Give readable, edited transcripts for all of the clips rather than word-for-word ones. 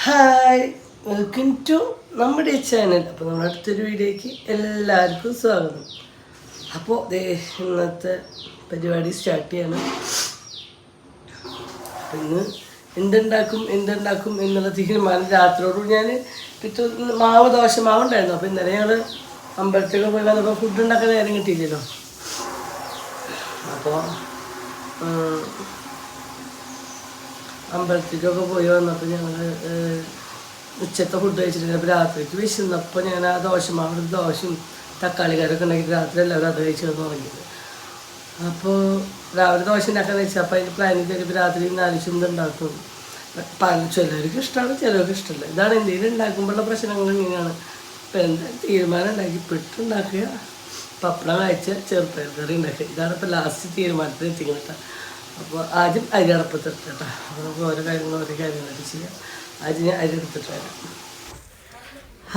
Hi welcome to നമ്മുടെ channel. അപ്പോൾ നമ്മുടെ അടുത്തൊരു വീഡിയോയ്ക്ക് എല്ലാവർക്കും സ്വാഗതം. അപ്പോൾ ഇന്നത്തെ പരിപാടി സ്റ്റാർട്ട് ചെയ്യണം. അപ്പം ഇന്ന് എന്തുണ്ടാക്കും എന്നുള്ള തീരുമാനം രാത്രിയോട് ഞാൻ ദോശമാവുണ്ടായിരുന്നു. അപ്പോൾ ഇന്നലെ ഞങ്ങൾ അമ്പലത്തിലൊക്കെ പോയി വന്നപ്പോൾ ഫുഡ് ഉണ്ടാക്കാൻ നേരം കിട്ടിയില്ലല്ലോ. അപ്പോൾ അമ്പലത്തിലൊക്കെ പോയി വന്നപ്പോൾ ഞങ്ങൾ ഉച്ചത്തെ ഫുഡ് കഴിച്ചിട്ടുണ്ട്. അപ്പോൾ രാത്രിക്ക് വിശന്നപ്പോൾ ഞാൻ ആ ദോശയും തക്കാളി കറിയൊക്കെ ഉണ്ടാക്കിയിട്ട് രാത്രി എല്ലാവരും അത് കഴിച്ച് തുടങ്ങിയത്. അപ്പോൾ രാവിലെ ദോശ ഉണ്ടാക്കാന്ന് വെച്ചാൽ അപ്പോൾ അതിൻ്റെ പ്ലാനിങ് തരുമ്പോൾ രാത്രി 4 ചിന്ത ഉണ്ടാക്കും. ചിലവർക്ക് ഇഷ്ടമാണ്, ചിലവർക്ക് ഇഷ്ടമല്ല. ഇതാണ് എന്തെങ്കിലും ഉണ്ടാക്കുമ്പോഴുള്ള പ്രശ്നങ്ങൾ ഇങ്ങനെയാണ്. ഇപ്പോൾ എന്തായാലും തീരുമാനം ഉണ്ടാക്കി പെട്ടുണ്ടാക്കുക, പപ്പടം കഴിച്ച ചെറുപ്പയർ കറി ഉണ്ടാക്കുക. ഇതാണ് ഇപ്പോൾ ലാസ്റ്റ് തീരുമാനത്തിൽ എത്തിക്കുന്നത്. അപ്പോൾ ആദ്യം അരി അടപ്പത്തിട്ട് കേട്ടോ. അപ്പോൾ നമുക്ക് ഓരോ കാര്യങ്ങളായിട്ട് ചെയ്യാം. ആദ്യം ഞാൻ അരി എടുത്തിട്ട് വരാം.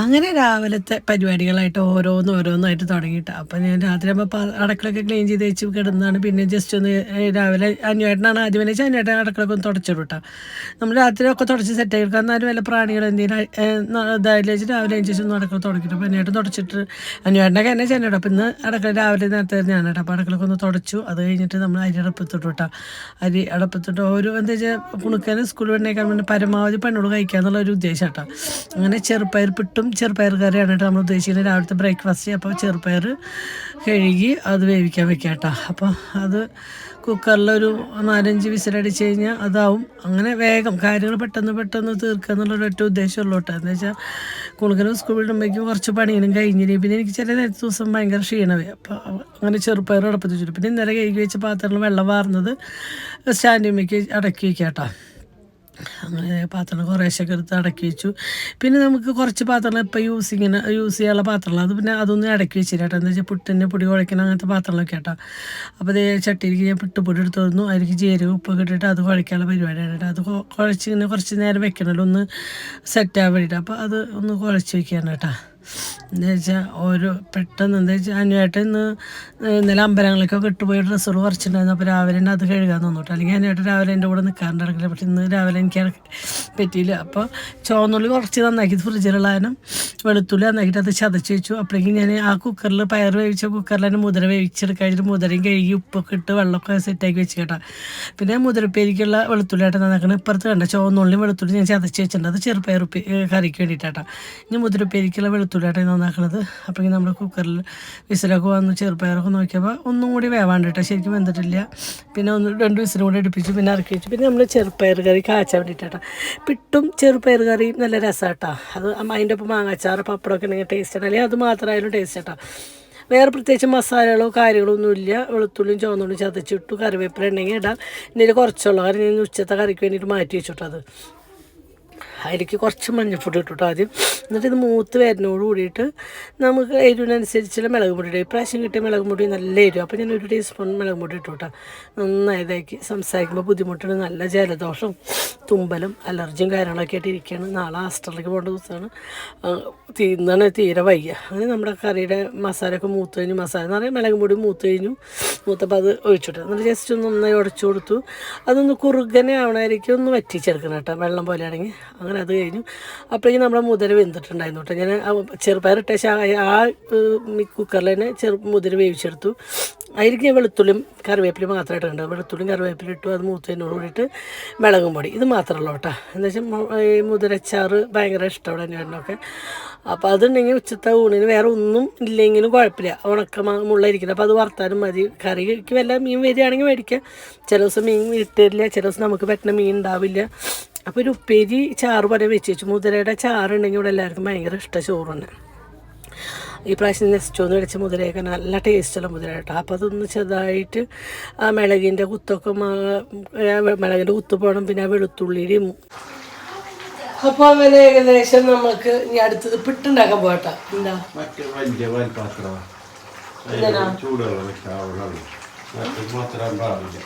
അങ്ങനെ രാവിലത്തെ പരിപാടികളായിട്ട് ഓരോന്നായിട്ട് തുടങ്ങിയിട്ട് അപ്പോൾ ഞാൻ രാത്രി ആകുമ്പോൾ അടക്കളൊക്കെ ക്ലീൻ ചെയ്ത് വെച്ച് കിടന്നാണ്. പിന്നെ ജസ്റ്റ് ഒന്ന് രാവിലെ അന്വേട്ടനാണ് ആദ്യം വരെ അന്വേട്ടൻ അടക്കളൊക്കെ ഒന്ന് തുടച്ചിടും കേട്ടോ. നമ്മൾ രാത്രി ഒക്കെ തുടച്ച് സെറ്റ് ആയിരിക്കും. എന്നാലും വല്ല പ്രാണികൾ എന്തെങ്കിലും ഇതായാലും വെച്ച് രാവിലെ അതിന് ശേഷം ഒന്ന് അടക്കള തുടക്കിയിട്ട് അപ്പോൾ അന്വേട്ടൻ തുടച്ചിട്ട് അന്വേട്ടനൊക്കെ എന്നെ ചെന്നിടും. അപ്പോൾ ഇന്ന് അടക്കള രാവിലെ നേരത്തെ ഞാൻ കേട്ടോ. അപ്പോൾ അടക്കളൊക്കെ ഒന്ന് തുടച്ചു. അത് കഴിഞ്ഞിട്ട് നമ്മൾ അരി അടപ്പത്തിട്ടു കേട്ടോ. അരി അടപ്പത്തിട്ട് എന്താ വെച്ചാൽ കുണുക്കാനും സ്കൂൾ പെണ്ണേക്കാൻ വേണ്ടി പരമാവധി പെണ്ണോട് കഴിക്കുക എന്നുള്ളൊരു ഉദ്ദേശം കേട്ടോ. അങ്ങനെ ചെറുപ്പയർ പിട്ടും ചെറുപ്പയർ കറിയാണ് കേട്ടോ നമ്മൾ ഉദ്ദേശിക്കുന്നത് രാവിലത്തെ ബ്രേക്ക്ഫാസ്റ്റ്. അപ്പോൾ ചെറുപ്പയർ കഴുകി അത് വേവിക്കാൻ വെക്കാം കേട്ടോ. അപ്പോൾ അത് കുക്കറിലൊരു 4-5 വിസിലടിച്ച് കഴിഞ്ഞാൽ അതാവും. അങ്ങനെ വേഗം കാര്യങ്ങൾ പെട്ടെന്ന് തീർക്കുക എന്നുള്ളൊരൊറ്റ ഉദ്ദേശമുള്ളൂ കേട്ടോ. എന്ന് വെച്ചാൽ കുണുക്കനും സ്കൂൾ വിടുമ്പോഴേക്കും കുറച്ച് പണികളും കഴിഞ്ഞില്ല. പിന്നെ എനിക്ക് ചില നേരത്തെ ദിവസം ഭയങ്കര ക്ഷീണമേ. അപ്പോൾ അങ്ങനെ ചെറുപ്പയർ അടപ്പത്ത് വെച്ചിട്ട് പിന്നെ ഇന്നലെ കഴുകി വെച്ച പാത്രങ്ങൾ വെള്ളം വാർന്നത് സ്റ്റാൻഡിലേക്ക് അടക്കി വയ്ക്കാം കേട്ടോ. അങ്ങനെ പാത്രം കുറേശ്ശൊക്കെ എടുത്ത് അടക്കി വെച്ചു. പിന്നെ നമുക്ക് കുറച്ച് പാത്രങ്ങൾ ഇപ്പോൾ യൂസ് ചെയ്യാനുള്ള പാത്രങ്ങൾ അത് പിന്നെ അതൊന്നും ഇടയ്ക്ക് വെച്ചില്ല കേട്ടോ. എന്താ വെച്ചാൽ പുട്ടിൻ്റെ പൊടി കുഴയ്ക്കണം അങ്ങനത്തെ പാത്രങ്ങളൊക്കെ കേട്ടോ. അപ്പോൾ അതേ ചട്ടിയിലേക്ക് ഞാൻ പുട്ടുപൊടി എടുത്ത് തന്നു. അതിലേക്ക് ജീരകം ഉപ്പൊക്കെ ഇട്ടിട്ട് അത് കുഴയ്ക്കാനുള്ള പരിപാടിയാണ് കേട്ടോ. അത് കുഴച്ച് ഇങ്ങനെ കുറച്ച് നേരം വെക്കണമല്ലോ ഒന്ന് സെറ്റാകാൻ വേണ്ടിയിട്ട്. അപ്പോൾ അത് ഒന്ന് കുഴച്ച് വെക്കുകയാണ് കേട്ടോ. എന്താ വെച്ചാൽ പെട്ടെന്ന് എന്താ വെച്ചാൽ അനുവേട്ടൻ ഇന്നലെ അമ്പലങ്ങളിലേക്കൊക്കെ ഇട്ടുപോയ ഡ്രസ്സുകൾ കുറച്ചിട്ടുണ്ടായിരുന്നു. അപ്പോൾ രാവിലെ തന്നെ അത് കഴുകാൻ തോന്നിട്ടു. അല്ലെങ്കിൽ അനുവേട്ടൻ രാവിലെ എൻ്റെ കൂടെ നിൽക്കാറുണ്ട് ഇടക്കില്ല. പക്ഷെ ഇന്ന് രാവിലെ എനിക്ക് പറ്റിയില്ല. അപ്പോൾ ചുവന്നുള്ളി കുറച്ച് നന്നാക്കി ഫ്രിഡ്ജിലുള്ള കാരണം വെളുത്തുള്ളി നന്നാക്കിയിട്ട് അത് ചതച്ച് വെച്ചു. അപ്പോഴേക്കും ഞാൻ ആ കുക്കറിൽ പയർ വേവിച്ച കുക്കറിൽ തന്നെ മുതിര വേവിച്ചെടുക്കാൻ മുതിരയും കഴുകി ഉപ്പൊക്കെ ഇട്ട് വെള്ളമൊക്കെ സെറ്റാക്കി വെച്ച് കേട്ടോ. പിന്നെ മുതിരപ്പേരിക്കുള്ള വെളുത്തുള്ളിയായിട്ട് നന്നാക്കണം. ഇപ്പുറത്ത് കണ്ട ചുവന്നുള്ളിയും വെളുത്തുള്ളി ഞാൻ ചതച്ച് വെച്ചിട്ടുണ്ട്. അത് ചെറുപ്പയർ കറിക്ക് വേണ്ടിയിട്ടാട്ടോ. ഇനി മുതിരപ്പേരിക്കുള്ള വെളുത്തുള്ളിയായിട്ട് നന്നാക്കണത്. അപ്പോഴേക്കും നമ്മൾ കുക്കറിൽ വിസിലൊക്കെ വന്ന് ചെറുപ്പയറൊക്കെ നോക്കിയപ്പോൾ ഒന്നും കൂടി വേവാണ്ട് കേട്ടോ. ശരിക്കും വെന്തിട്ടില്ല. പിന്നെ 2 വിസിലും കൂടി എടുപ്പിച്ചു. പിന്നെ ഇറക്കി വെച്ചു. പിന്നെ നമ്മൾ ചെറുപ്പയർ കറി കാച്ചാൻ വേണ്ടിയിട്ടാട്ടോ. പിട്ടും ചെറുപ്പയർ കറിയും നല്ല രസമാട്ടോ. അത് അതിൻ്റെ ഒപ്പം മാങ്ങാച്ചാറ് പപ്പടമൊക്കെ ഉണ്ടെങ്കിൽ ടേസ്റ്റ് ആണ്. അല്ലെങ്കിൽ അത് മാത്രമായാലും ടേസ്റ്റ് കേട്ടോ. വേറെ പ്രത്യേകിച്ച് മസാലകളോ കാര്യങ്ങളോ ഒന്നുമില്ല. വെളുത്തുള്ളിയും ചുവന്നുള്ളിയും ചതച്ചിട്ടു. കറിവേപ്പില ഉണ്ടെങ്കിൽ ഇടാം. ഇതിൽ കുറച്ചുള്ളൂ. കാരണം ഞാൻ ഉച്ചത്തെ കറിക്ക് വേണ്ടിയിട്ട് മാറ്റി വെച്ചിട്ടോ. അത് അതിലേക്ക് കുറച്ച് മഞ്ഞൾപ്പൊടി ഇട്ടിട്ട് ആദ്യം. എന്നിട്ട് ഇത് മൂത്ത് വരുന്നതോട് കൂടിയിട്ട് നമുക്ക് എരിവിനനുസരിച്ചുള്ള മുളക് പൊടി ഇടും. ഇപ്രാവശ്യം കിട്ടിയ മുളക് പൊടി നല്ല എരിവ്. അപ്പോൾ ഞാൻ 1 ടീസ്പൂൺ മുളക് പൊടി ഇട്ടു കേട്ടോ. നന്നായി ഇതാക്കി. സംസാരിക്കുമ്പോൾ ബുദ്ധിമുട്ടുണ്ട്. നല്ല ജലദോഷം തുമ്പലും അലർജിയും കാര്യങ്ങളൊക്കെ ആയിട്ട് ഇരിക്കുകയാണ്. നാളെ ഹോസ്പിറ്റലിലേക്ക് പോകേണ്ട ദിവസമാണ്. തീരെ വയ്യ. അങ്ങനെ നമ്മുടെ കറിയുടെ മസാലയൊക്കെ മൂത്ത് കഴിഞ്ഞു. മസാല എന്ന് പറയുമ്പോൾ മുളക് പൊടി മൂത്ത് കഴിഞ്ഞു. മൂത്തപ്പോൾ അത് ഒഴിച്ചിട്ട് എന്നിട്ട് ജസ്റ്റ് ഒന്ന് നന്നായി ഉടച്ചു കൊടുത്തു. അതൊന്ന് കുറുകനെ ആവണമായിരിക്കും ഒന്ന് വറ്റിച്ചെടുക്കണം കേട്ടോ. വെള്ളം പോലെയാണെങ്കിൽ. അങ്ങനെ അത് കഴിഞ്ഞു. അപ്പോഴേക്കും നമ്മുടെ മുതിര വെന്തിട്ടുണ്ടായിരുന്നു കേട്ടോ. ഞാൻ ചെറുപയർ ഇട്ട ആ കുക്കറിൽ തന്നെ മുതിര വേവിച്ചെടുത്തു. അതിലേക്ക് ഞാൻ വെളുത്തുള്ളിയും കറിവേപ്പിലും മാത്രമായിട്ട് ഉണ്ട്. വെളുത്തുള്ളിയും കറിവേപ്പിലും ഇട്ടു. അത് മൂത്തതിനോട് കൂടിയിട്ട് മുളകും പൊടി ഇത് മാത്രമല്ലോ കേട്ടോ. എന്താ വെച്ചാൽ ഈ മുതിരച്ചാറ് ഭയങ്കര ഇഷ്ടമാണ് അന്വേഷണമൊക്കെ. അപ്പോൾ അതുണ്ടെങ്കിൽ ഉച്ചത്തെ ഊണിന് വേറെ ഒന്നും ഇല്ലെങ്കിലും കുഴപ്പമില്ല. മുള്ളയിരിക്കുന്നത്. അപ്പോൾ അത് വറുത്താലും മതി. കറിക്ക് വല്ല മീൻ വരികയാണെങ്കിൽ മേടിക്കാം. ചില ദിവസം മീൻ ഇട്ടില്ല. ചില ദിവസം നമുക്ക് പറ്റുന്ന മീൻ ഉണ്ടാവില്ല. അപ്പോൾ ഒരു ഉപ്പേരി ചാറ് പോലെ വെച്ച് മുതിരയുടെ ചാറുണ്ടെങ്കിൽ ഇവിടെ എല്ലാവർക്കും ഭയങ്കര ഇഷ്ടം ചോറുണ്ട്. ഈ പ്രാവശ്യം നെസ്റ്റോന്ന് മേടിച്ച മുതിരയൊക്കെ നല്ല ടേസ്റ്റുള്ള മുതിര കേട്ടോ. അപ്പോൾ അതൊന്ന് ചെറുതായിട്ട് ആ മുളകിൻ്റെ കുത്തൊക്കെ മുളകിൻ്റെ കുത്ത് പോകണം. പിന്നെ ആ വെളുത്തുള്ളിയും. അപ്പോൾ അങ്ങനെ ഏകദേശം നമുക്ക് ഇനി അടുത്തത് പിട്ടുണ്ടാക്കാൻ പോകട്ടോ. എന്താ കാണാനല്ലേ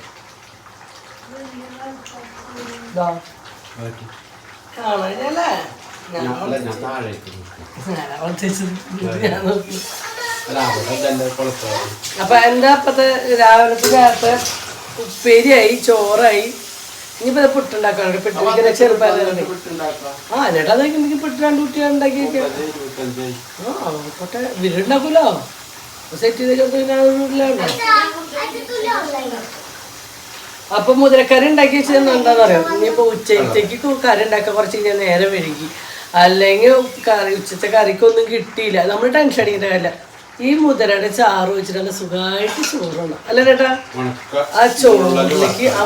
അപ്പൊ എന്താ അപ്പത്തെ രാവിലത്തെ നേരത്തെ ഉപ്പേരിയായി ചോറായി ഇനിയിപ്പോ പുട്ടുണ്ടാക്കാണ് പുട്ടിങ്ങനെ ചെറുപ്പാലുണ്ട് എന്നിട്ട് അതൊക്കെ പുട്ട് 2 കുട്ടി ഉണ്ടാക്കി ആയിക്കോട്ടെ വീടുണ്ടാക്കൂലോ സെറ്റ് ചെയ്ത് അപ്പൊ മുതിരക്കറി ഉണ്ടാക്കി വെച്ചത് എന്താന്ന് പറയാം ഇനിയിപ്പോ ഉച്ചത്തേക്ക് കറി ഉണ്ടാക്കാൻ കുറച്ച് കഴിഞ്ഞാൽ നേരം വൈകി അല്ലെങ്കിൽ ഉച്ചത്തെ കറിക്കൊന്നും കിട്ടിയില്ല നമ്മൾ ടെൻഷൻ അടിക്കേണ്ട കാര്യമില്ല ഈ മുതിരയുടെ ചാറ് വെച്ചിട്ട് നല്ല സുഖമായിട്ട് ചോറാണ് അല്ലേ ചേട്ടാ ആ ചോറിലേക്ക് ആ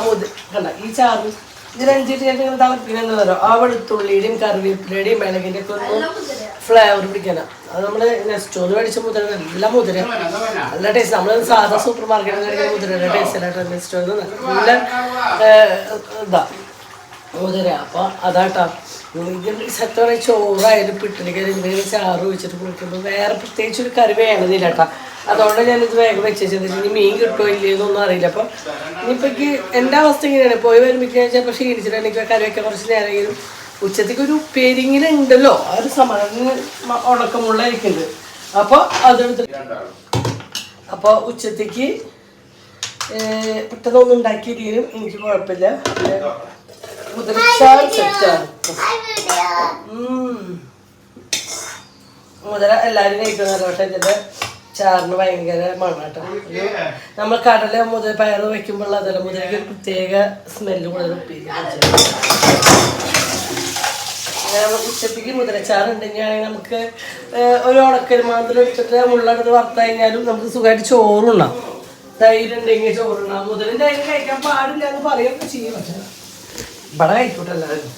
കണ്ട ഈ ചാറ് ഇതിന് 5 മിനിറ്റ് തിളപ്പിക്കുന്ന തരാം ആ വെളുത്തുള്ളിയുടെയും കറിവേപ്പിലയുടെയും മിളകിൻ്റെ ഒക്കെ ഒന്ന് ഫ്ലേവർ പിടിക്കാനാണ് അത് നമ്മൾ നെസ്റ്റോന്ന് മേടിച്ച മുതിര നല്ല മുതിര നല്ല ടേസ്റ്റ് നമ്മൾ സാധാ സൂപ്പർ മാർക്കറ്റിൽ കഴിക്കുന്ന മുതിരയുടെ ടേസ്റ്റ് അല്ലാട്ടോ നെസ്റ്റോന്ന് നല്ല ഇതാ മുതിര അപ്പം അതാട്ടാ സത്യം ചോറായാലും പിട്ടിലേക്ക് ഇങ്ങനെ ചാറ് വെച്ചിട്ട് കുളിക്കുമ്പോൾ വേറെ പ്രത്യേകിച്ച് ഒരു കറി വേണമെന്നില്ല കേട്ടോ അതുകൊണ്ട് ഞാനിത് വേഗം വെച്ചിട്ട് ഇനി മീൻ കിട്ടുമോ ഇല്ലയെന്നൊന്നും അറിയില്ല അപ്പം ഇനിയിപ്പോൾ എൻ്റെ അവസ്ഥ ഇങ്ങനെയാണ് പോയി വരുമ്പോൾ ചിലപ്പോൾ ക്ഷീണിച്ചിട്ട് എനിക്ക് കറി വയ്ക്കാൻ കുറച്ച് നേരമെങ്കിലും ഉച്ചത്തേക്ക് ഒരു ഉപ്പേരിങ്ങിലുണ്ടല്ലോ ആ ഒരു സമാധാനം ഉണക്കമുള്ളായിരിക്കുന്നുണ്ട് അപ്പോൾ അതെടുത്ത് അപ്പോൾ ഉച്ചത്തേക്ക് പെട്ടെന്നൊന്നും ഉണ്ടാക്കിയില്ലെങ്കിലും എനിക്ക് കുഴപ്പമില്ല മുതിരച്ചാർ സെറ്റാണ് മുതിര എല്ലാവരും കഴിക്കുന്നവരോ പക്ഷെ ഇതിൻ്റെ ചാറിന് ഭയങ്കര മണാട്ടോ നമ്മൾ കടല മുതൽ പയർ വയ്ക്കുമ്പോൾ അതല്ല മുതലേക്ക് ഒരു പ്രത്യേക സ്മെല്ല് കൂടുതൽ ഉപ്പേരി ഉച്ചത്തേക്ക് മുതിരച്ചാറുണ്ടെങ്കിൽ നമുക്ക് ഒരു ഉണക്കൽ മാത്രം എടുത്തിട്ട് മുള്ളെടുത്ത് വറുത്ത് കഴിഞ്ഞാലും നമുക്ക് സുഖമായിട്ട് ചോറുണ്ടാവും തൈര് ഉണ്ടെങ്കിൽ ചോറുണ്ടാവും മുതലും തൈര് കഴിക്കാൻ പാടില്ല എന്ന് പറയുകയൊക്കെ ചെയ്യും പക്ഷേ ഇവിടെ കഴിക്കോട്ടെ എല്ലാവരും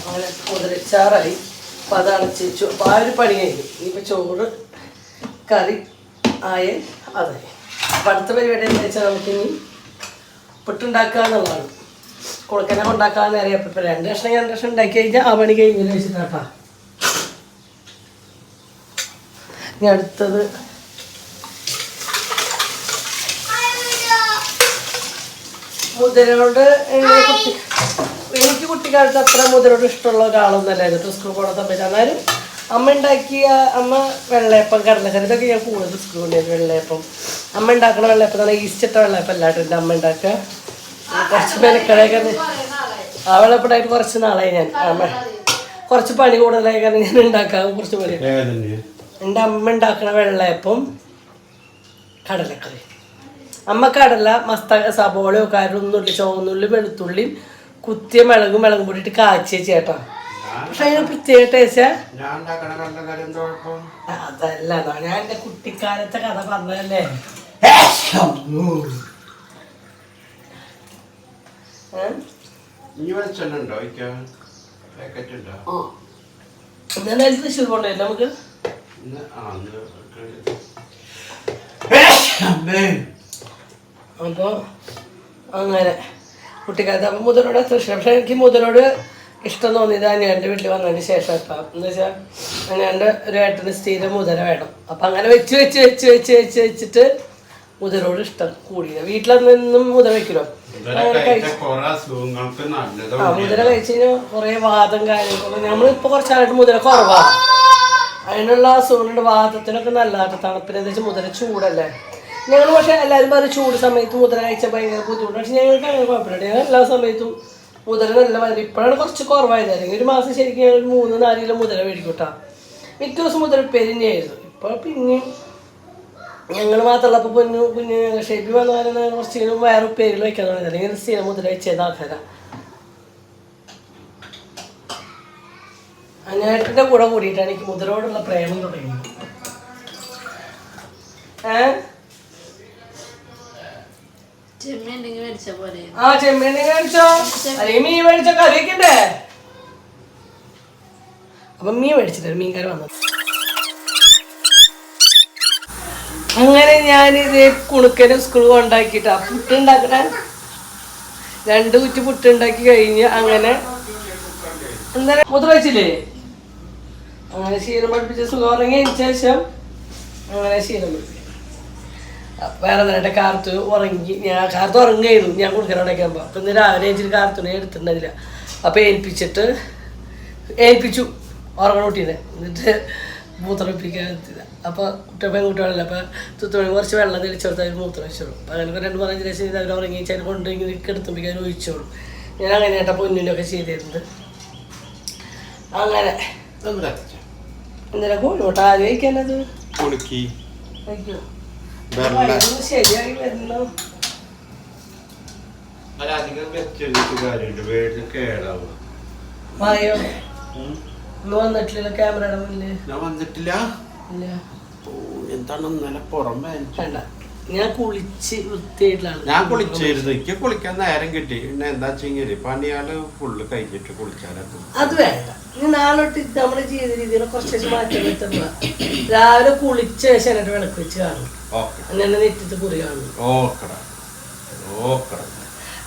അങ്ങനെ മുതിരച്ചാറായി അപ്പം അതാണ് അപ്പം ആ ഒരു പണി കഴിഞ്ഞു ഇനിയിപ്പോൾ ചോറ് കറി ആയ അതായി അപ്പം അടുത്ത പരിപാടി എന്താ വെച്ചാൽ നമുക്കിനി പുട്ടുണ്ടാക്കുക എന്നുള്ളതാണ് കുളക്കനെ ഉണ്ടാക്കാൻ നേരെ അപ്പം 2 കഷ്ണം ഉണ്ടാക്കി കഴിഞ്ഞാൽ ആ പണി കഴിഞ്ഞ് വെച്ചിട്ടാ ഇനി അടുത്തത് മുതിരോട് എനിക്ക് കുട്ടിക്കാലത്ത് അത്ര മുതിരോട് ഇഷ്ടമുള്ള ഒരാളൊന്നല്ലായിരുന്നു സ്കൂൾ പോണ സമയത്ത് എന്നാലും അമ്മ ഉണ്ടാക്കിയ അമ്മ വെള്ളയപ്പം കടലക്കറി ഇതൊക്കെ ഞാൻ കൂടുതൽ സ്കൂൾ കൊണ്ടുവരുന്നത് വെള്ളയപ്പം അമ്മ ഉണ്ടാക്കുന്ന വെള്ളയപ്പം നല്ല ഈസ്റ്റിട്ട വെള്ളയപ്പം അല്ലാട്ടുണ്ട് അമ്മ ഉണ്ടാക്കുക കുറച്ച് മെനക്കടയൊക്കെ ആ വെള്ളയപ്പണ്ടായിട്ട് കുറച്ച് നാളായി ഞാൻ അമ്മ കുറച്ച് പണി കൂടുതലായി കാരണം ഞാൻ ഉണ്ടാക്കാൻ കുറച്ച് പണി എൻ്റെ അമ്മ ഉണ്ടാക്കുന്ന വെള്ളയപ്പം കടലക്കറി അമ്മ കടല സബോളയോ കാര്യമൊന്നുമില്ല ചുവന്നുള്ളി വെളുത്തുള്ളിയും കുത്തിയ മുളകും പൊടിയിട്ട് കാച്ചിയ ചേട്ടാ പക്ഷെ അതിന് പ്രത്യേക ടേസ്റ്റ് അതല്ല ഞാൻ എൻ്റെ കുട്ടിക്കാലത്തെ കഥ പറഞ്ഞതല്ലേ എന്തായാലും തൃശ്ശൂർ കൊണ്ടുവരില്ല നമുക്ക് അപ്പോൾ അങ്ങനെ കുട്ടിക്കാലത്ത് അപ്പം മുതലോട് അത്ര ഇഷ്ടം പക്ഷേ എനിക്ക് മുതലോട് ഇഷ്ടം തോന്നിയത് അനിയൻ്റെ വീട്ടിൽ വന്നതിന് ശേഷം ഇപ്പം എന്ന് വെച്ചാൽ അനിയൻ്റെ ഒരു ഏട്ടന് സ്ഥിരം മുതല വേണം അപ്പം അങ്ങനെ വെച്ചിട്ട് മുതലോട് ഇഷ്ടം കൂടിയത് വീട്ടിൽ നിന്നും മുതല വെക്കലോ അങ്ങനെ മുതല കഴിച്ച് കഴിഞ്ഞാൽ കുറേ വാദം കാര്യങ്ങളൊക്കെ നമ്മളിപ്പോൾ കുറച്ചായിട്ട് മുതല കുറവാണ് അതിനുള്ള അസുഖങ്ങളുണ്ട് വാദത്തിനൊക്കെ നല്ലതായിട്ട് തണുപ്പിന് എന്താ വെച്ചാൽ മുതല ചൂടല്ലേ ഞങ്ങൾ പക്ഷേ എല്ലാവരും പറയും ചൂട് സമയത്ത് മുതല കഴിച്ചാൽ ഭയങ്കര ബുദ്ധിമുട്ട് പക്ഷെ ഞങ്ങൾക്ക് അങ്ങനെ കുഴപ്പമില്ല ഞങ്ങൾ എല്ലാ സമയത്തും മുതല നല്ല മതി ഇപ്പോഴാണ് കുറച്ച് കുറവായത് അല്ലെങ്കിൽ ഒരു മാസം ശരിക്കും ഞങ്ങൾ 3-4 കിലോ മുതല മേടിക്കൂട്ടാ മിക്ക ദിവസം മുതൽ ഉപ്പേരി തന്നെയായിരുന്നു ഇപ്പോൾ പിന്നെ ഞങ്ങൾ മാത്രമല്ല അപ്പോൾ കുഞ്ഞ് ഷെബി വന്നാലും കുറച്ച് വേറെ ഉപ്പേരികൾ വയ്ക്കാൻ തുടങ്ങിയത് അല്ലെങ്കിൽ സ്ഥിരം മുതല വെച്ചത് ആൾക്കാരാ അനിയത്തിൻ്റെ കൂടെ കൂടിയിട്ടാണ് എനിക്ക് മുതലോടുള്ള പ്രേമം തുടങ്ങിയത് ആ ചെമ്മീൻ മേടിച്ചോ അല്ലെങ്കിൽ മീൻ മേടിച്ചോ കറി വെക്കണ്ടേ അപ്പൊ മീൻ മേടിച്ചിട്ട് മീൻകാർ വന്നത് അങ്ങനെ ഞാനിത് കുണുക്കനും സ്കൂൾ കൊണ്ടാക്കിട്ടാ പുട്ടുണ്ടാക്കണ 2 കുറ്റി പുട്ടുണ്ടാക്കി കഴിഞ്ഞ് അങ്ങനെ എന്താ മുതൽ വെച്ചില്ലേ അങ്ങനെ ശീലം പഠിപ്പിച്ച സുഖം ഉറങ്ങിയതിന് ശേഷം അങ്ങനെ ശീലം പഠിപ്പിച്ചു വേറെ നേരത്തെ കാർത്ത് ഉറങ്ങി കാർത്ത് ഉറങ്ങായിരുന്നു ഞാൻ കുടുക്കനോടൊക്കെ ആകുമ്പോൾ അപ്പം ഇന്ന് രാവിലെ വെച്ചിട്ട് കാർത്തുണി എടുത്തിട്ടുണ്ടായില്ല അപ്പം ഏൽപ്പിച്ചു ഉറങ്ങണ കുട്ടീനെ എന്നിട്ട് മൂത്രപ്പിക്കാൻ അപ്പോൾ പെൺകുട്ടികളല്ല, അപ്പോൾ തുത്തുമണി കുറച്ച് വെള്ളം തെളിച്ചെടുത്ത് അവർ മൂത്രം വെച്ചോളും. അപ്പോൾ അങ്ങനെ 2-3 ലക്ഷം ചെയ്ത് അവർ ഉറങ്ങി ചില കൊണ്ടുപോയി കിടത്തുമ്പോൾ ഒഴിച്ചോളും. ഞാൻ അങ്ങനെ ഏട്ടാ പൊന്നിനൊക്കെ ചെയ്തിരുന്നത്. അങ്ങനെ എന്തിനാ കോഴിമുട്ട ആദ്യം കഴിക്കാനത് ശരിയായി വരുന്നു. മായോ ഇന്ന് വന്നിട്ടില്ല ക്യാമറയുടെ മുന്നിൽ. ഞാൻ വന്നിട്ടില്ല. ഇല്ല എന്താണ് ഇന്നലെ പുറമെ വേണ്ട, ഞാൻ കുളിച്ച് വൃത്തിയായിട്ടാണ്. ഞാൻ കുളിച്ചായിരുന്നു. എനിക്ക് കുളിക്കാൻ നേരം കിട്ടി. പിന്നെ എന്താ വെച്ചെങ്കില് പണിയാള് ഫുള്ള് കഴിഞ്ഞിട്ട് കുളിച്ചാലൊക്കെ അത് വേണ്ട. ഇനി നാളോട്ട് നമ്മുടെ ജീവിത രീതിയിൽ കുറച്ച് മാറ്റം വരുത്തുക. രാവിലെ കുളിച്ച ശേഷം എന്നിട്ട് വിളക്ക് വെച്ച് കാണും. അങ്ങനെ നെറ്റിട്ട് കുറി കാണും.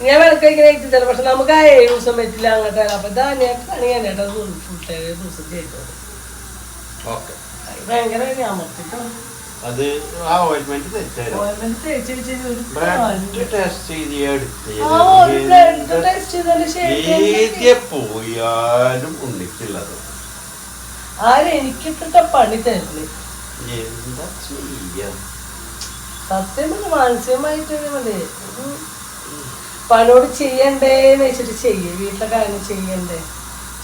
ഞാൻ വിളക്ക് വയ്ക്കുന്ന എത്തിത്തരാം. പക്ഷെ നമുക്ക് ആ 7 ദിവസം പറ്റില്ല അങ്ങോട്ട്. അപ്പൊ ധാന്യാണെങ്കിൽ ഞാൻ ഫുൾ ദിവസം ചെയ്തത് ഭയങ്കര ഞാമത്തിട്ടോ. അത് ആ ഓയിൽമെന്റ് പോയാലും ഉണ്ണിക്കുള്ളത് എനിക്കിട്ട പണി തരുന്നു. എന്താ ചെയ്യാ സത്യം മാനസികമായിട്ട് മതി. പണോട് ചെയ്യണ്ടേന്ന് വെച്ചിട്ട് ചെയ്യേ. വീട്ടിലെ കാര്യം ചെയ്യണ്ടേ,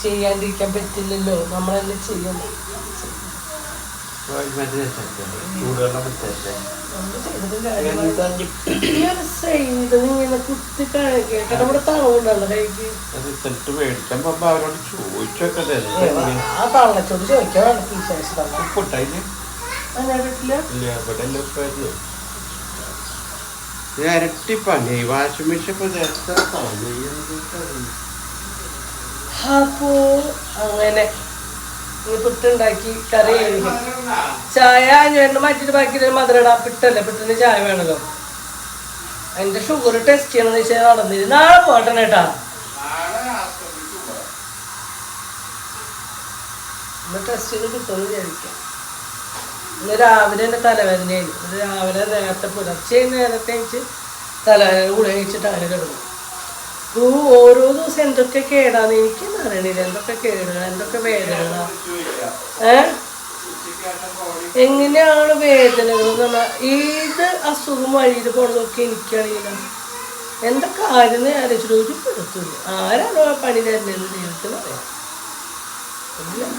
ചെയ്യാണ്ടിരിക്കാൻ പറ്റില്ലല്ലോ, നമ്മളെല്ലാം ചെയ്യണ്ടേ. കുത്തി കേട്ടവിടെ തണവുണ്ടല്ലോ കൈക്ക്. അവരോട് ചോദിച്ചോക്കല്ലേ ആ തള്ളച്ചോട് ചോദിക്കാൻ ഇരട്ടി പണി. വാഷിംഗ് മെഷീൻ അപ്പോ അങ്ങനെ പുട്ടുണ്ടാക്കി കറി കഴിക്കും. ചായ അഞ്ഞൂറിന് മാറ്റിട്ട് ബാക്കി മധുരടാ. പിട്ടല്ലേ, പിട്ടിന് ചായ വേണല്ലോ. എന്റെ ഷുഗർ ടെസ്റ്റ് ചെയ്യണമെന്ന് വെച്ചാൽ നടന്നില്ല. നാളെ പോട്ടെ കേട്ടാ. ഇന്ന് ടെസ്റ്റ് ചെയ്ത് കിട്ടുമെന്ന് വിചാരിക്കാം. ഇന്ന് രാവിലെ എൻ്റെ തലവേദനയായിരുന്നു. രാവിലെ നേരത്തെ പുലർച്ചെ നേരത്തെ വെച്ച് തലവേദന കൂടെ കഴിച്ചിട്ട് അങ്ങനെ കിടന്നു. ഓരോ ദിവസം എന്തൊക്കെ കേടാന്ന് എനിക്കൊന്നും അറിയണില്ല. എന്തൊക്കെ കേടുക, എന്തൊക്കെ വേദനകളാ. എങ്ങനെയാണ് വേദനകൾ എന്ന് പറഞ്ഞാൽ ഏത് അസുഖം വഴിയിൽ പോണതൊക്കെ എനിക്കറിയില്ല. എന്താ കാര്യം ആലോചിച്ചിട്ട് ഒരു പെടുത്തില്ല. ആരാണോ പണി തരുന്നതെന്ന് ദൈവത്തിന് പറയാം.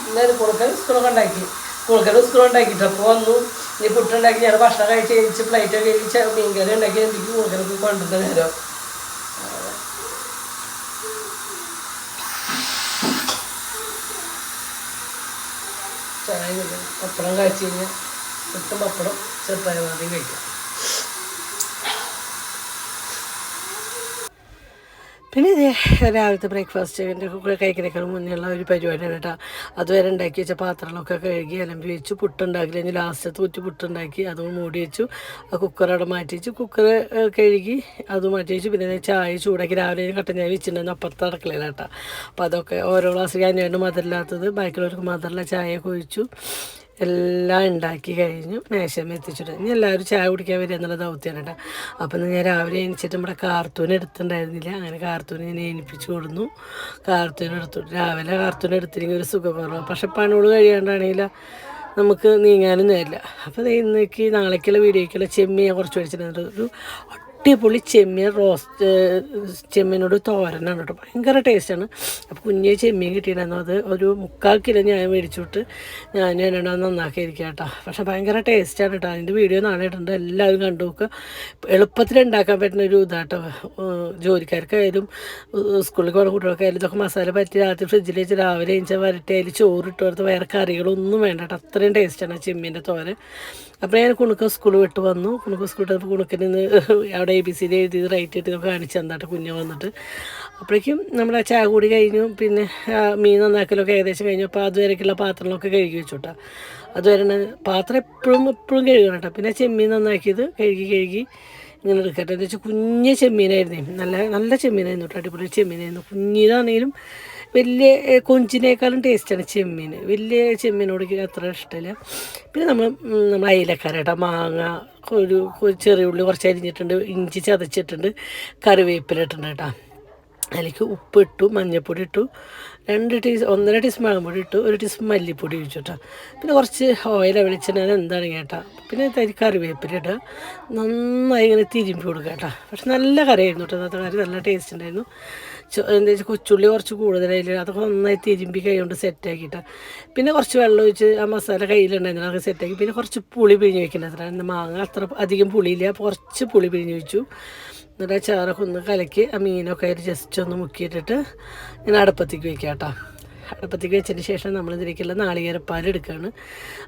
എന്തായാലും പുറത്തെ സ്കൂളൊക്കെ ഉണ്ടാക്കി, പുറത്തെ സ്കൂൾ ഉണ്ടാക്കിയിട്ട് അപ്പോൾ വന്നു. ഇനി പുട്ടുണ്ടാക്കി ഞാൻ ഭക്ഷണം കഴിച്ച് എനിക്ക് പ്ലേറ്റൊക്കെ കഴിച്ച് മീൻകറി ഉണ്ടാക്കി എനിക്ക് പുറത്തൊക്കെ കൊണ്ടുവന്ന നേരം ചായ പപ്പടം കഴിച്ച് കഴിഞ്ഞാൽ പുട്ടും പപ്പടം ചെറുതായി ആദ്യം കഴിക്കാം. പിന്നെ ഇത് രാവിലത്തെ ബ്രേക്ക്ഫാസ്റ്റ് എൻ്റെ കഴിക്കുന്നേക്കാൾ മുന്നേയുള്ള ഒരു പരിപാടിയാണ് കേട്ടോ. അതുവരെ ഉണ്ടാക്കി വെച്ച പാത്രങ്ങളൊക്കെ കഴുകി അലമ്പി വെച്ചു. പുട്ടുണ്ടാക്കി കഴിഞ്ഞ് ലാസ്റ്റത്തെ ഊറ്റി പുട്ടുണ്ടാക്കി അതും മൂടി വെച്ചു. ആ കുക്കർ അവിടെ മാറ്റി വെച്ചു. കുക്കർ കഴുകി അതും മാറ്റി വെച്ചു. പിന്നെ ചായ ചൂടാക്കി രാവിലെ കട്ടൻ ചായ വെച്ചിട്ടുണ്ടായിരുന്നു അപ്പുറത്ത് അടുക്കളയില്ല കേട്ടോ. അപ്പോൾ അതൊക്കെ ഓരോ ഗ്ലാസ് അന്വേഷണം മധുരമില്ലാത്തത് ബാക്കിയുള്ളവർക്ക് മധുരമുള്ള ചായ ഒഴിച്ചു. എല്ലാം ഉണ്ടാക്കി കഴിഞ്ഞു. മേശം എത്തിച്ചിട്ട് ഇനി എല്ലാവരും ചായ കുടിക്കാൻ വരിക എന്നുള്ള ദൗത്യമാണ് കേട്ടോ. അപ്പം ഞാൻ രാവിലെ എണിച്ചിട്ട് നമ്മുടെ കാർത്തൂൻ എടുത്തിട്ടുണ്ടായിരുന്നില്ല. അങ്ങനെ കാർത്തൂൻ ഞാൻ ഏൽപ്പിച്ചു കൊടുന്നു. കാർത്തൂൻ എടുത്തു. രാവിലെ കാർത്തൂൻ എടുത്തില്ലെങ്കിൽ ഒരു സുഖക്കുറവ്. പക്ഷെ പണികൾ കഴിയാണ്ടാണെങ്കിൽ നമുക്ക് നീങ്ങാനും നേരില്ല. അപ്പോൾ ഇന്നേക്ക് നാളേക്കുള്ള വീഡിയോയ്ക്കുള്ള ചെമ്മീൻ കുറച്ച് മേടിച്ചിട്ടുണ്ട്. ഒരു അടിപൊളി ചെമ്മീൻ റോസ്റ്റ്, ചെമ്മീനോട് തോരനാണ് കേട്ടോ. ഭയങ്കര ടേസ്റ്റാണ്. അപ്പോൾ കുഞ്ഞ് ചെമ്മീൻ കിട്ടിയിട്ടുണ്ടായിരുന്നു. അത് ഒരു 3/4 കിലോ ഞാൻ മേടിച്ചിട്ട് ഞാൻ എന്നോട് നന്നാക്കിയിരിക്കുക കേട്ടോ. പക്ഷേ ഭയങ്കര ടേസ്റ്റാണ് കേട്ടോ. അതിൻ്റെ വീഡിയോ നാളെ ഇട്ടുണ്ട്. എല്ലാവരും കണ്ടു നോക്കുക. എളുപ്പത്തിൽ ഉണ്ടാക്കാൻ പറ്റുന്ന ഒരു ഇതാട്ടോ. ജോലിക്കാർക്കായാലും സ്കൂളിൽ പോകുന്ന കുട്ടികൾക്കായാലും ഇതൊക്കെ മസാല പറ്റി രാത്രി ഫ്രിഡ്ജിൽ വെച്ച് രാവിലെ കഴിഞ്ഞാൽ വരട്ടെ അതിൽ ചോറ് ഇട്ട് കൊടുത്ത് വേറെ കറികളൊന്നും വേണ്ട കേട്ടോ. അത്രയും ടേസ്റ്റാണ് ചെമ്മീൻ്റെ തോരൻ. അപ്പോൾ ഞാൻ കുണുക്ക സ്കൂൾ വിട്ട് വന്നു. കുണുക്ക സ്കൂൾ വിട്ടപ്പോൾ കുണുക്കിൽ നിന്ന് അവിടെ ABCD എഴുതി റൈറ്റ് ചെയ്ത് കാണിച്ചു തന്നിട്ട് കുഞ്ഞ് വന്നിട്ട്. അപ്പോഴേക്കും നമ്മുടെ ചായ കൂടി കഴിഞ്ഞു. പിന്നെ മീൻ നന്നാക്കലൊക്കെ ഏകദേശം കഴിഞ്ഞു. അപ്പോൾ അതുവരേക്കുള്ള പാത്രങ്ങളൊക്കെ കഴുകി വെച്ചു കേട്ടോ. അതുവരെ പാത്രം എപ്പോഴും കഴുകണം കേട്ടോ. പിന്നെ ചെമ്മീൻ നന്നാക്കിയത് കഴുകി ഇങ്ങനെ എടുക്കട്ടെ എന്ന് വെച്ചാൽ കുഞ്ഞ് ചെമ്മീനായിരുന്നേ. നല്ല ചെമ്മീനായിരുന്നു കേട്ടോ. അടിപൊളി ചെമ്മീനായിരുന്നു. കുഞ്ഞിനാണെങ്കിലും വലിയ കൊഞ്ചിനേക്കാളും ടേസ്റ്റാണ് ചെമ്മീൻ. വലിയ ചെമ്മീനോട് അത്ര ഇഷ്ടമില്ല. പിന്നെ നമ്മൾ അയിലക്കറി കേട്ടോ. മാങ്ങ, ഒരു ചെറിയ ഉള്ളി കുറച്ച് അരിഞ്ഞിട്ടുണ്ട്, ഇഞ്ചി ചതച്ചിട്ടുണ്ട്, കറിവേപ്പില ഇട്ടുണ്ട് കേട്ടോ. അതിലേക്ക് ഉപ്പിട്ടു, മഞ്ഞൾപ്പൊടി ഇട്ടു, 1.5 ടീസ്പൂൺ മുളക് പൊടി ഇട്ടു, 1 ടീസ്പൂൺ മല്ലിപ്പൊടി ഒഴിച്ചു കേട്ടോ. പിന്നെ കുറച്ച് ഓയിൽ വെളിച്ചെണ്ണ എന്താണ് കേട്ടോ. പിന്നെ കറിവേപ്പില ഇടുക, നന്നായി ഇങ്ങനെ തിരുമ്പി കൊടുക്കുക കേട്ടോ. പക്ഷെ നല്ല കറിയായിരുന്നു കേട്ടോ, അന്നത്തെ കറി നല്ല ടേസ്റ്റ് ഉണ്ടായിരുന്നു. എന്താ വെച്ചാൽ കൊച്ചുള്ളി കുറച്ച് കൂടുതലായില്ല, അതൊക്കെ നന്നായി തിരുമ്പി കൈ കൊണ്ട് സെറ്റാക്കിയിട്ടാണ്. പിന്നെ കുറച്ച് വെള്ളം ഒഴിച്ച് ആ മസാല കയ്യിലുണ്ടായിരുന്നു, അതൊക്കെ സെറ്റാക്കി. പിന്നെ കുറച്ച് പുളി പിഴിഞ്ഞ് വയ്ക്കുന്നത്, അത്ര മാങ്ങ അത്ര അധികം പുളിയില്ല, അപ്പോൾ കുറച്ച് പുളി പിഴിഞ്ഞ് വെച്ചു. എന്നിട്ട് ചാറൊക്കെ ഒന്ന് കലക്കി ആ മീനൊക്കെ അതിൽ ജസ്റ്റ് ഒന്ന് മുക്കിയിട്ടിട്ട് ഞാൻ അടുപ്പത്തേക്ക് വെക്കാം കേട്ടോ. അടുപ്പത്തേക്ക് വെച്ചതിന് ശേഷം നമ്മൾ ഇതിലേക്കുള്ള നാളികേരപ്പാൽ എടുക്കുകയാണ്.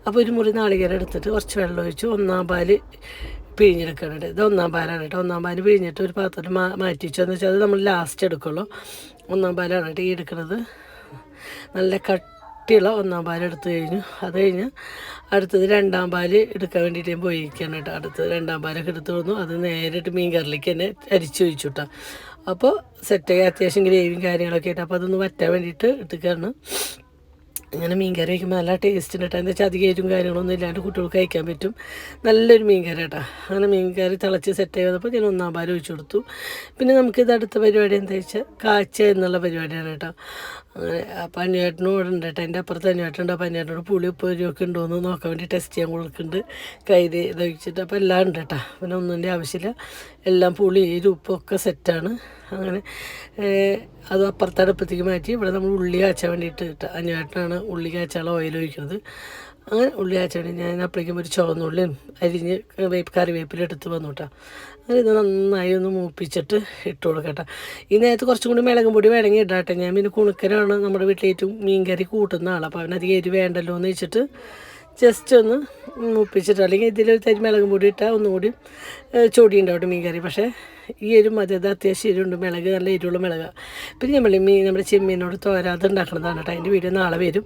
അപ്പോൾ ഒരു മുറി നാളികേരം എടുത്തിട്ട് കുറച്ച് വെള്ളം ഒഴിച്ച് 1/4 പാല് പിഴിഞ്ഞെടുക്കാനുണ്ട്. ഇത് 1/4 പാലാണ് കേട്ടോ. 1/4 പാല് പിഴിഞ്ഞിട്ട് ഒരു പാത്രത്തിൽ മാറ്റി വെച്ചതെന്ന് വെച്ചാൽ അത് നമ്മൾ ലാസ്റ്റ് എടുക്കുള്ളൂ. 1/4 പാലാണ് കേട്ടോ ഈ എടുക്കുന്നത്. നല്ല കട്ടിയുള്ള 1/4 പാൽ എടുത്ത് കഴിഞ്ഞു. അത് കഴിഞ്ഞ് അടുത്തത് 2/2 പാല് എടുക്കാൻ വേണ്ടിയിട്ട് ഞാൻ പോയിരിക്കുകയാണ് കേട്ടോ. അടുത്തത് 2/2 പാലൊക്കെ എടുത്ത് വന്നു. അത് നേരിട്ട് മീൻ കറിലേക്ക് തന്നെ അരിച്ചു ഒഴിച്ചു കേട്ടോ. അപ്പോൾ സെറ്റായി അത്യാവശ്യം ഗ്രേവിയും കാര്യങ്ങളൊക്കെ ആയിട്ട്. അപ്പോൾ അതൊന്ന് വറ്റാൻ വേണ്ടിയിട്ട് ഇട്ടിക്കാണ്. അങ്ങനെ മീൻ കറി വയ്ക്കുമ്പോൾ നല്ല ടേസ്റ്റ് ഉണ്ട് കേട്ടോ. എന്താ വെച്ചാൽ അധികം എരിവും കാര്യങ്ങളൊന്നും ഇല്ലാണ്ട് കുട്ടികൾക്ക് കഴിക്കാൻ പറ്റും. നല്ലൊരു മീൻ കറി കേട്ടോ. അങ്ങനെ മീൻ കറി തിളച്ച് സെറ്റ് ആയപ്പോൾ ഞാൻ 1/4 പാൽ ഒഴിച്ചു കൊടുത്തു. പിന്നെ നമുക്കിത് അടുത്ത പരിപാടി എന്താ വെച്ചാൽ കാച്ച എന്നുള്ള പരിപാടിയാണ് കേട്ടോ. അങ്ങനെ അപ്പം അന്വേട്ടനും ഇവിടെ ഉണ്ട് കേട്ടോ. എൻ്റെ അപ്പുറത്ത് അന്വേട്ടുണ്ട്. അപ്പോൾ അന്വേട്ടനോട് പുളി ഉപ്പൊക്കെ ഉണ്ടോ എന്ന് നോക്കാൻ വേണ്ടി ടെസ്റ്റ് ചെയ്യാൻ കൊടുക്കുന്നുണ്ട്. കയ്യിൽ ഇതൊഴിച്ചിട്ട് അപ്പോൾ എല്ലാം ഉണ്ട് കേട്ടോ. പിന്നെ ഒന്നിൻ്റെ ആവശ്യമില്ല, എല്ലാം പുളി ഉപ്പൊക്കെ സെറ്റാണ്. അങ്ങനെ അത് അപ്പുറത്തെ അടുപ്പത്തേക്ക് മാറ്റി ഇവിടെ നമ്മൾ ഉള്ളി കാച്ചാൻ വേണ്ടിയിട്ട് ഇട്ട് അന്വേട്ടനാണ് ഉള്ളി കാച്ചാനുള്ള ഓയിൽ ഒഴിക്കുന്നത്. അങ്ങനെ ഉള്ളി കാച്ചാൻ വേണ്ടി ഞാൻ അപ്പോഴേക്കും ഒരു ചുവന്നുള്ളിയും അരിഞ്ഞ് കറിവേപ്പില എടുത്ത് വന്നു കേട്ടോ. അങ്ങനെ ഇത് നന്നായി ഒന്ന് മൂപ്പിച്ചിട്ട് ഇട്ട് കൊടുക്കട്ടെ. ഈ നേരത്ത് കുറച്ചും കൂടി മുളകും പൊടി വേണമെങ്കിൽ ഇടാട്ടെ. ഞാൻ പിന്നെ കുണുക്കനാണ് നമ്മുടെ വീട്ടിൽ ഏറ്റവും മീൻ കറി കൂട്ടുന്ന ആൾ. അപ്പോൾ അവനധികം എരി വേണ്ടല്ലോ എന്ന് വെച്ചിട്ട് ജസ്റ്റ് ഒന്ന് മൂപ്പിച്ചിട്ട്, അല്ലെങ്കിൽ ഇതിലൊരു തരി മുളകും പൊടി ഇട്ടാൽ ഒന്നുകൂടി ചൊടി ഉണ്ടാവട്ടെ മീൻ കറി. പക്ഷേ ഈ എരിവ് മതി, അത് അത്യാവശ്യം എരിവുണ്ട്. മുളക് നല്ല എരിവുള്ള മുളക്. പിന്നെ നമ്മുടെ ചെമ്മീനോട് തോരാതെ ഉണ്ടാക്കുന്നതാണ് കേട്ടോ. അതിൻ്റെ വീഡിയോ നാളെ വരും,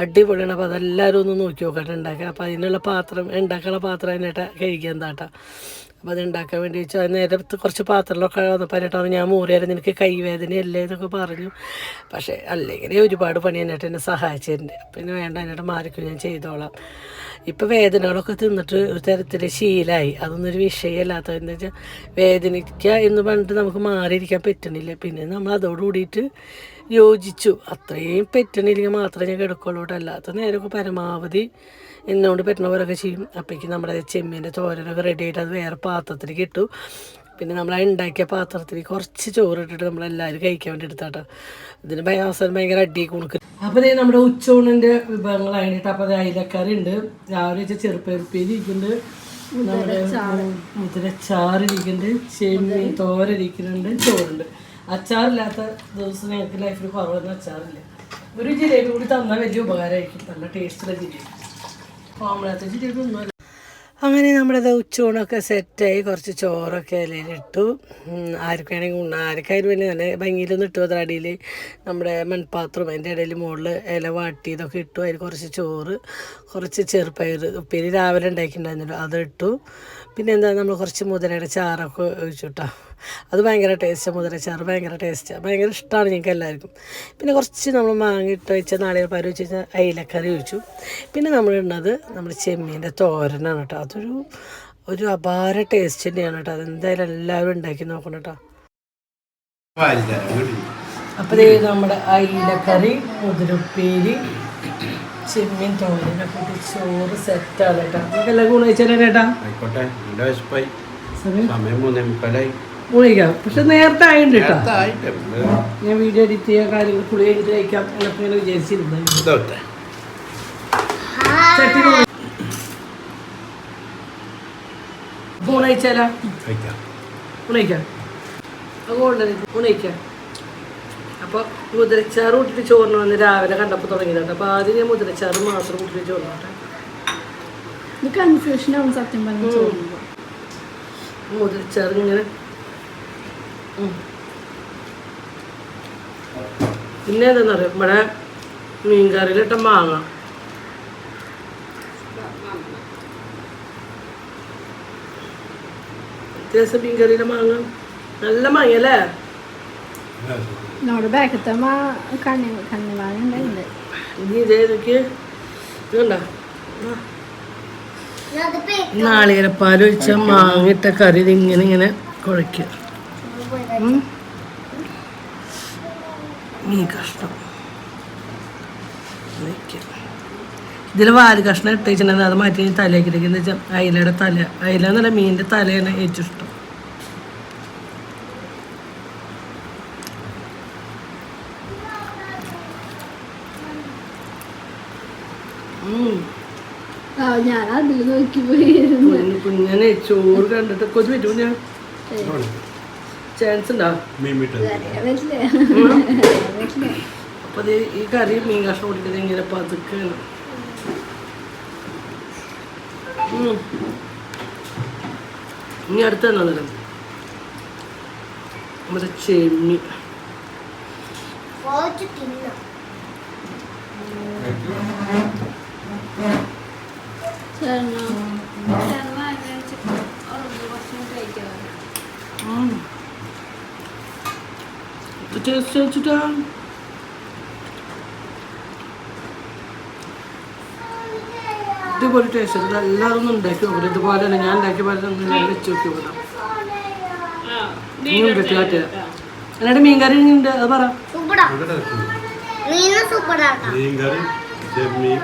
അടിപൊളിയാണ്. അപ്പോൾ അതെല്ലാവരും ഒന്ന് നോക്കി നോക്കട്ടെ ഉണ്ടാക്കുക. അപ്പോൾ അതിനുള്ള പാത്രം ഉണ്ടാക്കാനുള്ള പാത്രം അതിനായിട്ട് കഴിക്കാൻ എന്താട്ടാ. അപ്പോൾ അത് ഉണ്ടാക്കാൻ വേണ്ടി വെച്ചാൽ അത് നേരത്തെ കുറച്ച് പാത്രങ്ങളൊക്കെ പറഞ്ഞിട്ടാണ് ഞാൻ മൂറിയാലും നിനക്ക് കൈവേദനയല്ലേ എന്നൊക്കെ പറഞ്ഞു. പക്ഷേ അല്ലെങ്കിൽ ഒരുപാട് പണി എന്നിട്ട് എന്നെ സഹായിച്ചിട്ടുണ്ട്. പിന്നെ വേണ്ട, എന്നിട്ട് മാറിക്കും, ഞാൻ ചെയ്തോളാം. ഇപ്പോൾ വേദനകളൊക്കെ തിന്നിട്ട് ഒരു തരത്തിൽ ശീലമായി. അതൊന്നൊരു വിഷയമല്ലാത്ത എന്താ വെച്ചാൽ വേദനിക്കുക എന്ന് പറഞ്ഞിട്ട് നമുക്ക് മാറിയിരിക്കാൻ പറ്റണില്ല. പിന്നെ നമ്മൾ അതോടുകൂടിയിട്ട് യോജിച്ചു. അത്രയും പറ്റണില്ലെങ്കിൽ മാത്രമേ ഞാൻ കിടക്കുള്ളൂ കേട്ടോ. അല്ലാത്ത നേരമൊക്കെ പരമാവധി എന്നോട് പറ്റുന്ന പോലൊക്കെ ചെയ്യും. അപ്പോഴേക്കും നമ്മുടെ ചെമ്മീൻ്റെ തോരനൊക്കെ റെഡി ആയിട്ട് അത് വേറെ പാത്രത്തിലേക്ക് ഇട്ടു. പിന്നെ നമ്മൾ ഉണ്ടാക്കിയ പാത്രത്തിൽ കുറച്ച് ചോറിട്ടിട്ട് നമ്മളെല്ലാവരും കഴിക്കാൻ വേണ്ടി എടുത്താട്ടോ. ഇതിന് അവസരം ഭയങ്കര അടി കുണുക്ക്. അപ്പോൾ ഇത് നമ്മുടെ ഉച്ചൂണിൻ്റെ വിഭവങ്ങളായിട്ട്. അപ്പോൾ അത് അയിലക്കറി ഉണ്ട്, രാവിലെ വെച്ച ചെറുപ്പരിപ്പേരി ഇരിക്കുന്നുണ്ട്, നമ്മുടെ മുതിരച്ചാറിരിക്കുന്നുണ്ട്, ചെമ്മീൻ തോരരിക്കുന്നുണ്ട്, ചോറുണ്ട്. അച്ചാറില്ലാത്ത ദിവസം ഞങ്ങൾക്ക് ലൈഫിൽ കുറവൊന്നും അച്ചാറില്ല. ഒരു ജിലേബി കൂടി തന്നാൽ വലിയ ഉപകാരമായിരിക്കും. നല്ല ടേസ്റ്റുള്ള ജിലേബി, ഓമളത്തെ ജിലേബി ഒന്നുമല്ല. അങ്ങനെ നമ്മുടെ ഉച്ചൂണൊക്കെ സെറ്റായി. കുറച്ച് ചോറൊക്കെ ഇലയിലിട്ടു. ആർക്കാണെങ്കിൽ ആർക്കായാലും പിന്നെ നല്ല ഭംഗിയിലൊന്നും ഇട്ടു. അത് അടിയിൽ നമ്മുടെ മൺപാത്രം അതിൻ്റെ ഇടയിൽ മുകളിൽ ഇല വാട്ടി ഇതൊക്കെ ഇട്ടു. അതിൽ കുറച്ച് ചോറ്, കുറച്ച് ചെറുപ്പയർ ഉപ്പേരി രാവിലെ ഉണ്ടാക്കിയിട്ടുണ്ടായിരുന്നല്ലോ അതിട്ടു. പിന്നെ എന്താ നമ്മൾ കുറച്ച് മുതിരയുടെ ചാറൊക്കെ ഒഴിച്ചു കേട്ടോ. അത് ഭയങ്കര ടേസ്റ്റാണ്, മുതിരച്ചാറ് ഭയങ്കര ടേസ്റ്റാണ്, ഭയങ്കര ഇഷ്ടമാണ് ഞങ്ങൾക്ക് എല്ലാവർക്കും. പിന്നെ കുറച്ച് നമ്മൾ മാങ്ങിയിട്ട് വെച്ച നാളികേരപ്പാൽ വെച്ച് വെച്ചാൽ അയിലക്കറി ഒഴിച്ചു. പിന്നെ നമ്മൾ ഇടുന്നത് നമ്മുടെ ചെമ്മീൻ്റെ തോരനാണ് കേട്ടോ. ഒരു അപാര ടേസ്റ്റ് തന്നെയാണ് കേട്ടോ. അതെന്തായാലും എല്ലാവരും ഉണ്ടാക്കി നോക്കണം കേട്ടോ. അപ്പോൾ ഇത് നമ്മുടെ അയിലക്കറി, മുതിരപ്പേരി, ചെമ്മീൻ തോരനെ കൂട്ടി ചോറ് സെറ്റാണ് കേട്ടോ. നമുക്കെല്ലാം ഗുണം വെച്ചാലേ കേട്ടാ. ഗുണിക്കാം, പക്ഷെ നേരത്തെ ആയിട്ടുണ്ട് കേട്ടോ. ഞാൻ വീഡിയോ എഡിറ്റ് ചെയ്യാൻ കാര്യങ്ങൾ പുളി കഴിഞ്ഞിട്ട് കഴിക്കാം എന്നൊക്കെ ഇങ്ങനെ വിചാരിച്ചിരുന്നു. ഗുണയിച്ചാലോ? ഗുണിക്കാം, ഗുണിക്കാം. അപ്പോൾ മുതിരച്ചാറ് കൂട്ടിട്ട് ചോറിന് വന്ന് രാവിലെ കണ്ടപ്പോൾ തുടങ്ങിയതാണ്. അപ്പോൾ ആദ്യം ഞാൻ മുതിരച്ചാറ് മാത്രം കൂട്ടിട്ട് ചോറിനോട്ടെ. കൺഫ്യൂഷൻ ആവും സത്യം പറഞ്ഞു. മുതിരച്ചാറ് ഇങ്ങനെ. പിന്നെ എന്താണെന്നറിയാം, ഇവിടെ മീൻകറിയിലിട്ട മാങ്ങ വ്യത്യാസം. മീൻകറിയിലെ മാങ്ങ നല്ല മാങ്ങ അല്ലേ? ഇനി ഇതേതൊക്കെ ഇതുണ്ടോ? നാളികേരപ്പാൽ ഒഴിച്ച മാങ്ങിട്ട കറി ഇതിങ്ങനെ ഇങ്ങനെ കുഴയ്ക്കുക. മീൻ കഷ്ണം ഇതിൽ വാല് കഷ്ണം ഇട്ട് വെച്ചിട്ടുണ്ടെങ്കിൽ അത് മാറ്റി തലയ്ക്കിലേക്ക് എന്ന് വെച്ചാൽ അയിലയുടെ തല, അയില എന്നല്ല മീനിൻ്റെ തലയാണ് ഏറ്റവും ഇഷ്ടം. ഞാൻ അതിൽ നോക്കി പോയിരുന്നു. കുഞ്ഞനെ ചോറ് കണ്ടിട്ട് കൊച്ചു പറ്റും ഞാൻ ചാൻസ് ഉണ്ടോ? അപ്പൊ അത് ഈ കറി മീൻ കഷ്ണം ഓടിക്കുന്നത് ഇങ്ങനെ പതുക്കാണ്. ഇനി അടുത്ത എന്നുള്ളത് നമ്മുടെ ചെമ്മീൻ. ടേസ്റ്റ് വെച്ചിട്ടാ ഇതുപോലെ ടേസ്റ്റ് ഇത് എല്ലാവരും ഉണ്ടാക്കി നോക്കില്ല. ഇതുപോലെ തന്നെ ഞാൻ ഉണ്ടാക്കിയ പോലെ ഞാൻ വെച്ച് നോക്കി നോക്കാം. എന്നിട്ട് മീൻകറി ഉണ്ട്, അത് പറ. മീൻകറി ചെമ്മീൻ